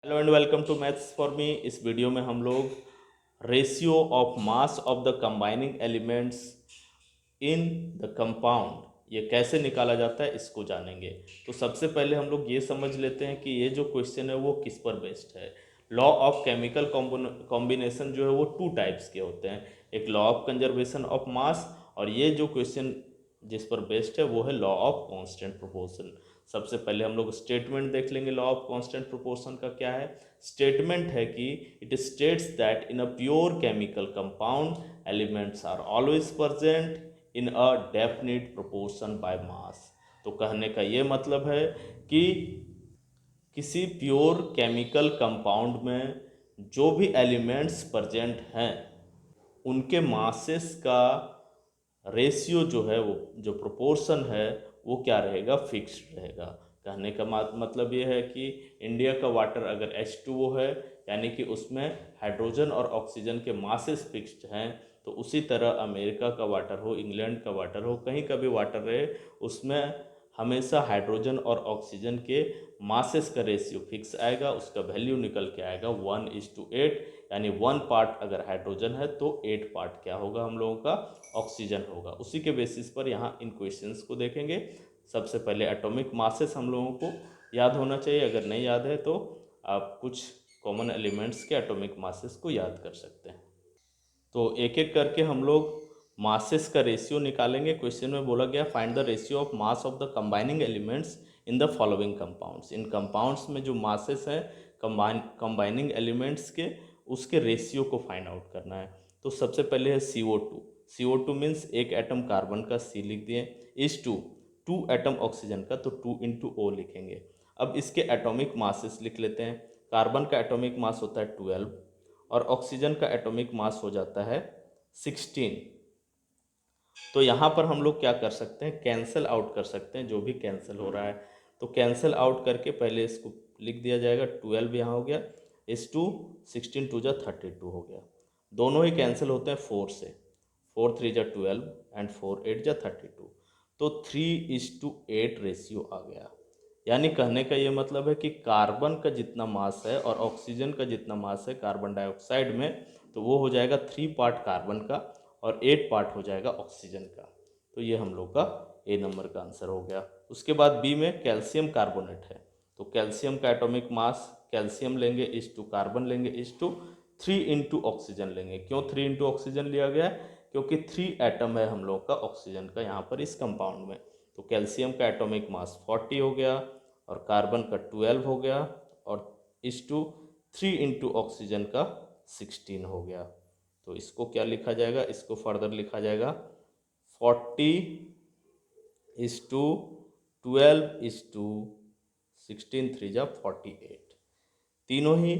Hello and welcome to maths for me. इस video में हम लोग ratio of mass of the combining elements in the compound ये कैसे निकाला जाता है इसको जानेंगे। तो सबसे पहले हम लोग ये समझ लेते हैं कि ये जो क्वेश्चन है वो किस पर बेस्ड है। लॉ ऑफ केमिकल कॉम्बिनेशन जो है वो टू टाइप्स के होते हैं, एक law of conservation of mass और ये जो क्वेश्चन जिस पर बेस्ड है वो है लॉ ऑफ कांस्टेंट प्रोपोर्शन। सबसे पहले हम लोग स्टेटमेंट देख लेंगे। लॉ ऑफ कांस्टेंट प्रोपोर्शन का क्या है? स्टेटमेंट है कि it states that in a pure chemical compound elements are always present in a definite proportion by mass. तो कहने का ये मतलब है कि किसी प्योर केमिकल कंपाउंड में जो भी एलिमेंट्स प्रेजेंट हैं उनके मासेस का रेशियो जो है वो जो प्रोपोर्शन है वो क्या रहेगा? फिक्स्ड रहेगा। कहने का मतलब ये है कि इंडिया का वाटर अगर H2O है यानी कि उसमें हाइड्रोजन और ऑक्सीजन के मासेस फिक्स्ड हैं, तो उसी तरह अमेरिका का वाटर हो, इंग्लैंड का वाटर हो, कहीं का भी वाटर रहे, उसमें हमेशा हाइड्रोजन और ऑक्सीजन के मासेस का रेशियो फिक्स आएगा। उसका वैल्यू निकल के आएगा 1:8, यानी 1 पार्ट अगर हाइड्रोजन है तो 8 पार्ट क्या होगा हम लोगों का? ऑक्सीजन होगा। उसी के बेसिस पर यहाँ इन क्वेश्चंस को देखेंगे। सबसे पहले एटॉमिक मासेस हम लोगों को याद होना चाहिए, अगर नहीं याद है तो आप कुछ कॉमन एलिमेंट्स के एटॉमिक मासेस को याद कर सकते हैं। तो एक एक करके हम लोग मासेस का रेशियो निकालेंगे। क्वेश्चन में बोला गया find the ratio of mass of the combining elements in the following compounds. In compounds में जो मासेस हैं कंबाइनिंग एलिमेंट्स के, उसके रेशियो को फाइंड आउट करना है। तो सबसे पहले है CO2। CO2 मीन्स एक एटम कार्बन का C लिख दिए, इज टू एटम ऑक्सीजन का, तो 2 × O लिखेंगे। अब इसके एटॉमिक मासेस लिख लेते हैं। कार्बन का एटॉमिक मास होता है 12 और ऑक्सीजन का एटॉमिक मास हो जाता है 16। तो यहाँ पर हम लोग क्या कर सकते हैं? कैंसिल आउट कर सकते हैं जो भी कैंसिल हो रहा है। तो कैंसिल आउट करके पहले इसको लिख दिया जाएगा। 12 यहाँ हो गया, इस टू 16 2 जा 32 हो गया। दोनों ही कैंसिल होते हैं 4 से, 4 3 जा 12 एंड 4 8 जा 32। तो 3:8 रेशियो आ गया। यानी कहने का ये मतलब है कि कार्बन का जितना मास है और ऑक्सीजन का जितना मास है कार्बन डाइऑक्साइड में, तो वो हो जाएगा 3 पार्ट कार्बन का और 8 पार्ट हो जाएगा ऑक्सीजन का। तो ये हम लोग का A नंबर का आंसर हो गया। उसके बाद बी में कैल्शियम कार्बोनेट है। तो कैल्शियम का एटॉमिक मास, कैल्शियम लेंगे इस टू कार्बन लेंगे इस टू 3 × ऑक्सीजन लेंगे। क्यों 3 × ऑक्सीजन लिया गया है? क्योंकि 3 एटम है हम लोग का ऑक्सीजन का यहाँ पर इस कंपाउंड में। तो कैल्शियम का एटॉमिक मास 40 हो गया और कार्बन का 12 हो गया और इस टू 3 × ऑक्सीजन का 16 हो गया। तो इसको क्या लिखा जाएगा? इसको फर्दर लिखा जाएगा 40:12:16 3 जा 48। तीनों ही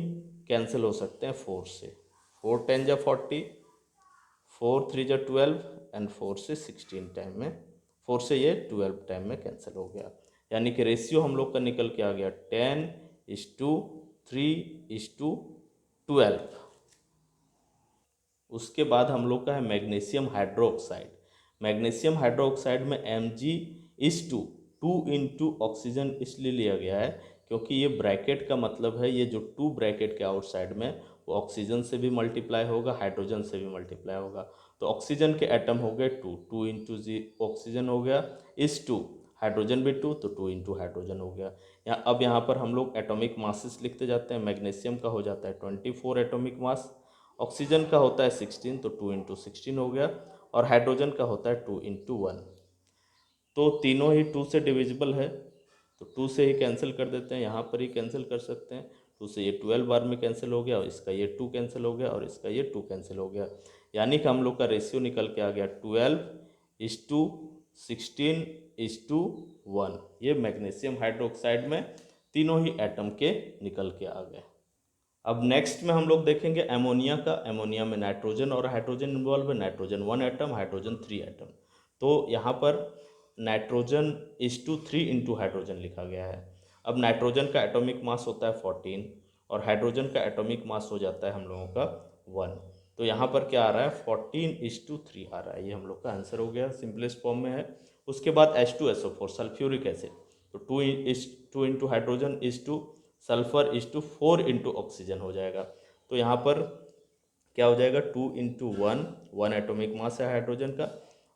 कैंसिल हो सकते हैं 4 से। 4 10 जा 40, 4 3 जा 12 एंड 4 से 16 टाइम में, 4 से ये 12 टाइम में कैंसिल हो गया। यानी कि रेशियो हम लोग का निकल के आ गया 10:3:12। उसके बाद हम लोग का है मैग्नीशियम हाइड्रोक्साइड। मैग्नीशियम हाइड्रोक्साइड में Mg:2 ऑक्सीजन इसलिए लिया गया है क्योंकि ये ब्रैकेट का मतलब है, ये जो 2 ब्रैकेट के आउटसाइड में वो ऑक्सीजन से भी मल्टीप्लाई होगा, हाइड्रोजन से भी मल्टीप्लाई होगा। तो ऑक्सीजन के एटम हो गए 2 ऑक्सीजन हो गया, इस टू हाइड्रोजन भी 2, तो 2 × हाइड्रोजन हो गया। अब यहाँ पर हम लोग एटॉमिक मासेस लिखते जाते हैं। मैग्नीशियम का हो जाता है 24 एटॉमिक मास, ऑक्सीजन का होता है 16, तो 2 × 16 हो गया और हाइड्रोजन का होता है 2 × 1। तो तीनों ही 2 से डिविजिबल है, तो 2 से ही कैंसिल कर देते हैं, यहाँ पर ही कैंसिल कर सकते हैं। 2 से ये 12 बार में कैंसिल हो गया और इसका ये 2 कैंसिल हो गया और इसका ये 2 कैंसिल हो गया। यानी कि हम लोग का रेशियो निकल के आ गया 12:16:1। ये मैग्नीशियम हाइड्रोक्साइड में तीनों ही एटम के निकल के आ गए। अब नेक्स्ट में हम लोग देखेंगे एमोनिया का। एमोनिया में नाइट्रोजन और हाइड्रोजन इन्वॉल्व है। Nitrogen 1 atom, hydrogen 3 atom. तो यहाँ पर नाइट्रोजन इज टू 3 × हाइड्रोजन लिखा गया है। अब नाइट्रोजन का एटॉमिक मास होता है 14 और हाइड्रोजन का एटॉमिक मास हो जाता है हम लोगों का 1। तो यहाँ पर क्या आ रहा है? 14:3 आ रहा है। ये हम लोग का आंसर हो गया, सिंपलेस्ट फॉर्म में है। उसके बाद H2SO4 सल्फ्यूरिक एसिड, तो 2 × hydrogen is to sulphur is to 4 into oxygen हो जाएगा। तो यहाँ पर क्या हो जाएगा, 2 इंटू 1 एटॉमिक मास है हाइड्रोजन का,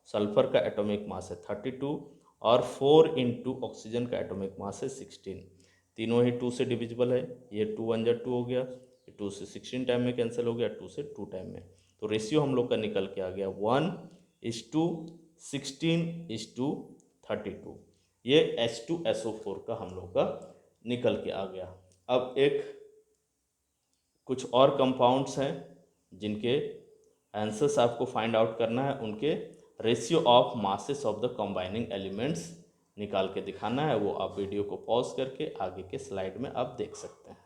सल्फर का एटॉमिक मास है 32 और 4 इंटू ऑक्सीजन का एटॉमिक मास है 16। तीनों ही 2 से डिविजिबल है, ये 2 1 जा 2 हो गया, 2 से 16 टाइम में कैंसिल हो गया, 2 से 2 टाइम में। तो रेशियो हम लोग का निकल के आ गया 1:16:32। ये H2SO4 का हम लोग का निकल के आ गया। अब एक कुछ और कंपाउंड्स हैं जिनके आंसर्स आपको फाइंड आउट करना है, उनके ratio of masses of the combining elements निकाल के दिखाना है। वो आप वीडियो को पॉज करके आगे के स्लाइड में आप देख सकते हैं।